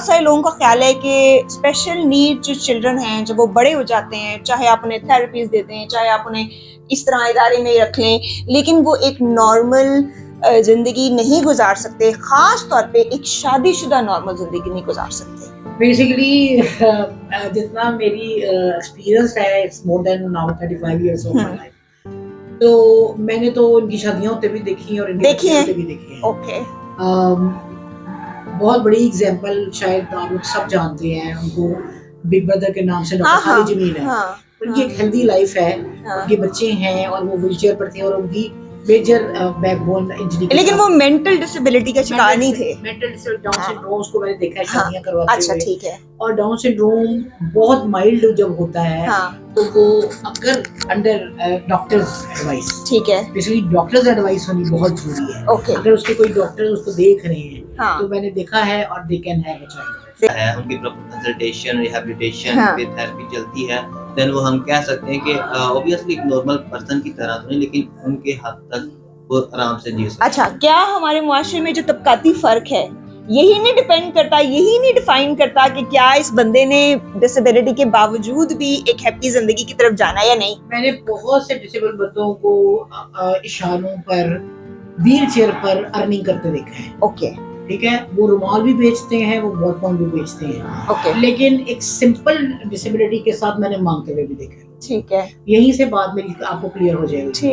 बहुत सारे लोगों का ख्याल है कि स्पेशल नीड जो चिल्ड्रन हैं जब वो बड़े हो जाते हैं, चाहे आप उन्हें थेरेपीज देते हैं, चाहे आप उन्हें इस तरह इदारे में रख लें, लेकिन वो एक नॉर्मल जिंदगी नहीं गुजार सकते, खास तौर पे एक शादीशुदा नॉर्मल जिंदगी नहीं गुजार सकते। बेसिकली जितना मेरी एक्सपीरियंस है, it's more than now 35 years of my life. तो मैंने तो उनकी शादियां होते भी देखी हैं और इनकी देखी होते भी देखी हैं। ओके। बहुत बड़ी एग्जांपल शायद आप लोग सब जानते हैं उनको, बिग ब्रदर के नाम से डॉक्टर खालिद जमील है। उनकी एक हेल्दी लाइफ है, उनके बच्चे हैं और वो व्हीलचेयर पर थे और उनकी मेजर बैकबोन इंजरी, लेकिन वो मेंटल डिसेबिलिटी का शिकार नहीं थे। मेंटल डाउन सिंड्रोम को मैंने देखा है शादियां करवाते हुए। अच्छा ठीक है। और डाउन सिंड्रोम बहुत माइल्ड जब होता है तो वो अगर अंडर डॉक्टर्स एडवाइस, ठीक है, बेसिकली डॉक्टर्स एडवाइस होनी बहुत जरूरी है। ओके। अगर उसके कोई डॉक्टर उसको देख रहे हैं तो मैंने देखा है और they can have a child है, उनकी प्रॉपर कंसल्टेशन, रिहैबिलिटेशन पे थेरेपी चलती है, देन वो हम कह सकते हैं कि ऑब्वियसली एक नॉर्मल पर्सन की तरह तो नहीं, लेकिन उनके हद तक वो आराम से जी सकते हैं। अच्छा, क्या हमारे मुआशरे में जो तबकाती फर्क है यही नहीं डिपेंड करता, यही नहीं डिफाइन करता कि क्या इस बंदे ने डिसेबिलिटी के बावजूद भी एक हैप्पी जिंदगी की तरफ जाना या नहीं? मैंने बहुत से डिसेबल बंदों को इशारों पर, व्हील चेयर पर अर्निंग करते देखा है। ओके, ठीक है, वो रुमाल भी बेचते हैं, वो बॉल पॉइंट भी बेचते हैं। ओके। लेकिन एक सिंपल डिसेबिलिटी के साथ मैंने मांगते हुए भी देखा है। ठीक है, यहीं से बात मेरी आपको क्लियर हो जाएगी। ठीक।